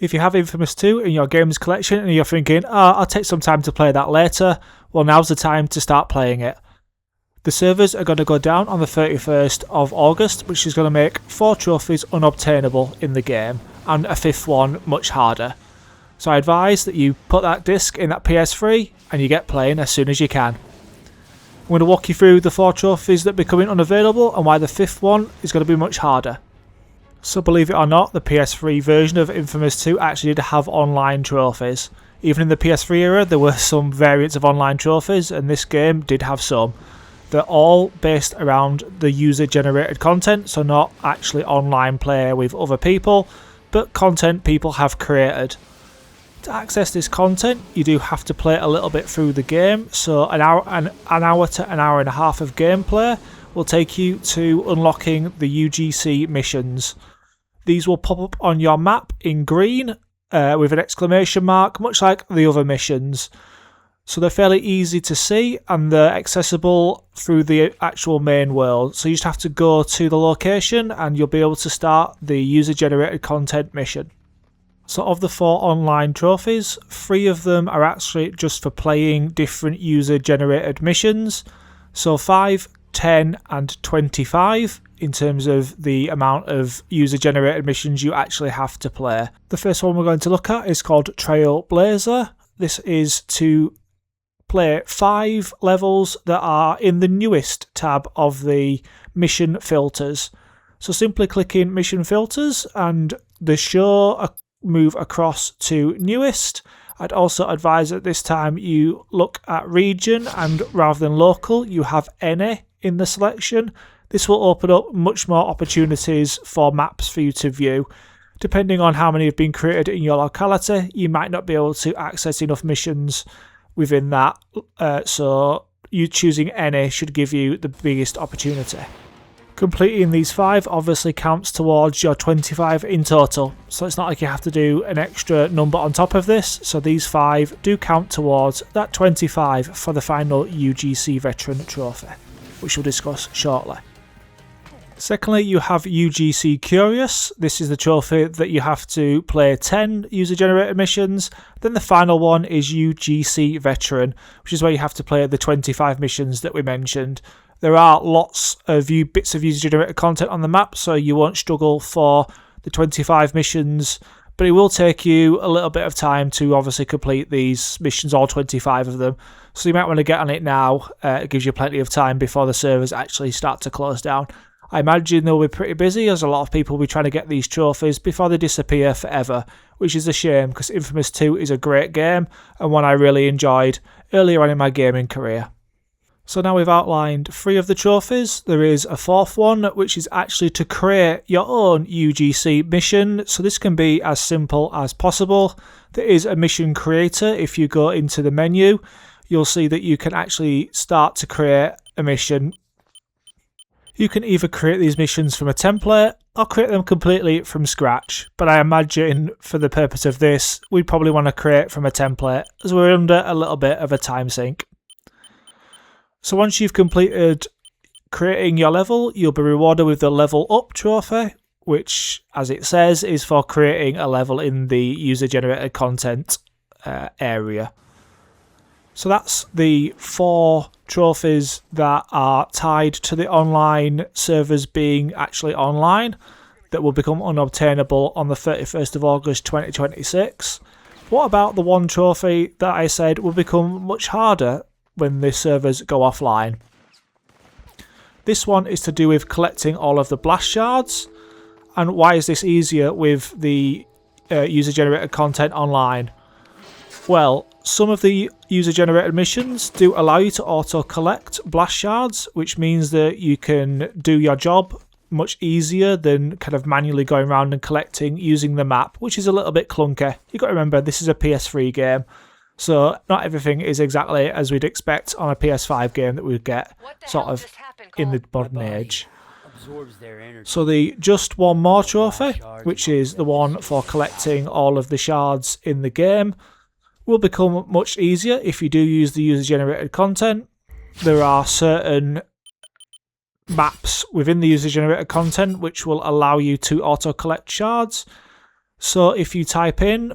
If you have Infamous 2 in your games collection and you're thinking, I'll take some time to play that later, well, now's the time to start playing it. The servers are going to go down on the 31st of August, which is going to make 4 trophies unobtainable in the game, and a 5th one much harder. So I advise that you put that disc in that PS3 and you get playing as soon as you can. I'm going to walk you through the 4 trophies that are becoming unavailable and why the 5th one is going to be much harder. So believe it or not, the PS3 version of Infamous 2 actually did have online trophies. Even in the PS3 era, there were some variants of online trophies, and this game did have some. They're all based around the user-generated content, so not actually online play with other people, but content people have created. To access this content, you do have to play a little bit through the game, so an hour to an hour and a half of gameplay will take you to unlocking the UGC missions. These will pop up on your map in green with an exclamation mark, much like the other missions. So they're fairly easy to see and they're accessible through the actual main world. So you just have to go to the location and you'll be able to start the user-generated content mission. So of the 4 online trophies, 3 of them are actually just for playing different user-generated missions. So 5, 10 and 25 in terms of the amount of user-generated missions you actually have to play. The first one we're going to look at is called Trailblazer. This is to play 5 levels that are in the newest tab of the mission filters. So simply click in mission filters and the show move across to newest. I'd also advise at this time you look at region and rather than local you have any in the selection. This will open up much more opportunities for maps for you to view. Depending on how many have been created in your locality, you might not be able to access enough missions within that, so you choosing any should give you the biggest opportunity. Completing these 5 obviously counts towards your 25 in total, so it's not like you have to do an extra number on top of this, so these 5 do count towards that 25 for the final UGC Veteran Trophy, which we'll discuss shortly. Secondly, you have UGC Curious. This is the trophy that you have to play 10 user-generated missions. Then the final one is UGC Veteran, which is where you have to play the 25 missions that we mentioned. There are lots of bits of user-generated content on the map, so you won't struggle for the 25 missions, but it will take you a little bit of time to obviously complete these missions, all 25 of them. So you might want to get on it now. It gives you plenty of time before the servers actually start to close down. I imagine they'll be pretty busy as a lot of people will be trying to get these trophies before they disappear forever, which is a shame because Infamous 2 is a great game and one I really enjoyed earlier on in my gaming career. So now we've outlined 3 of the trophies. There is a 4th one, which is actually to create your own UGC mission. So this can be as simple as possible. There is a mission creator. If you go into the menu, you'll see that you can actually start to create a mission. You can either create these missions from a template or create them completely from scratch, but I imagine for the purpose of this, we'd probably want to create from a template as we're under a little bit of a time sink. So once you've completed creating your level, you'll be rewarded with the Level Up trophy, which, as it says, is for creating a level in the user-generated content area. So that's the 4 trophies that are tied to the online servers being actually online that will become unobtainable on the 31st of August 2026. What about the 1 trophy that I said will become much harder when the servers go offline? This one is to do with collecting all of the blast shards. And why is this easier with the user-generated content online? Well, some of the user-generated missions do allow you to auto-collect blast shards, which means that you can do your job much easier than kind of manually going around and collecting using the map, which is a little bit clunky. You've got to remember, this is a PS3 game, so not everything is exactly as we'd expect on a PS5 game that we'd get sort of in the modern age. So the Just One More trophy, which is the one for collecting all of the shards in the game, will become much easier if you do use the user-generated content. There are certain maps within the user-generated content which will allow you to auto-collect shards. So if you type in,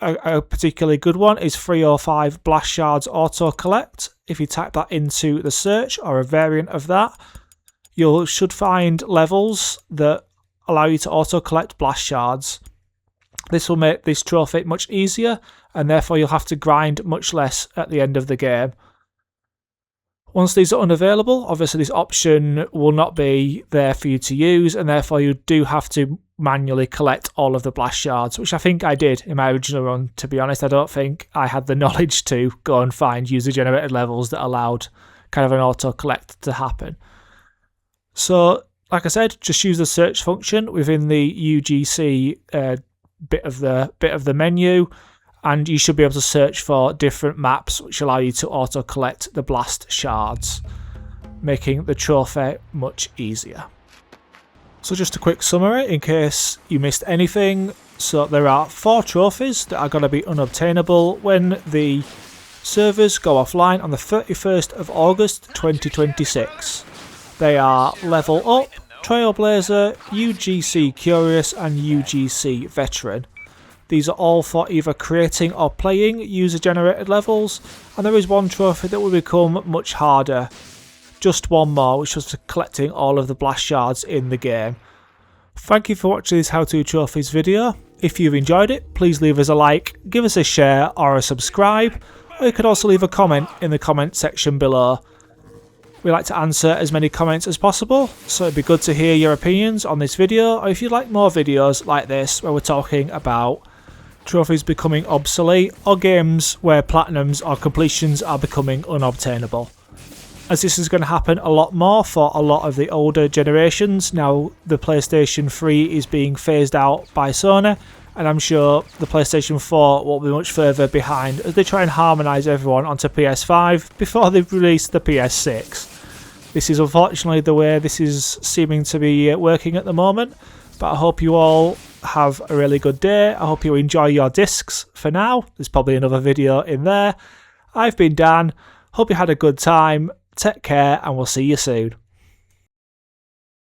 a particularly good one is 305 blast shards auto collect. If you type that into the search, or a variant of that, you should find levels that allow you to auto collect blast shards. This will make this trophy much easier, and therefore you'll have to grind much less at the end of the game. Once these are unavailable, obviously this option will not be there for you to use, and therefore you do have to manually collect all of the blast shards, which I think I did in my original run. To be honest, I don't think I had the knowledge to go and find user generated levels that allowed kind of an auto collect to happen. So like I said, just use the search function within the UGC bit of the menu, and you should be able to search for different maps which allow you to auto collect the blast shards, making the trophy much easier. So just a quick summary in case you missed anything. So there are 4 trophies that are going to be unobtainable when the servers go offline on the 31st of August 2026. They are Level Up, Trailblazer, UGC Curious and UGC Veteran. These are all for either creating or playing user generated levels, and there is one trophy that will become much harder. Just one more, which was for collecting all of the blast shards in the game. Thank you for watching this How To Trophies video. If you've enjoyed it, please leave us a like, give us a share or a subscribe, or you could also leave a comment in the comment section below. We like to answer as many comments as possible, so it'd be good to hear your opinions on this video, or if you'd like more videos like this where we're talking about trophies becoming obsolete, or games where platinums or completions are becoming unobtainable. As this is going to happen a lot more for a lot of the older generations. Now the PlayStation 3 is being phased out by Sony, and I'm sure the PlayStation 4 will be much further behind as they try and harmonise everyone onto PS5 before they release the PS6. This is unfortunately the way this is seeming to be working at the moment, but I hope you all have a really good day. I hope you enjoy your discs for now. There's probably another video in there. I've been Dan. Hope you had a good time. Take care, and we'll see you soon.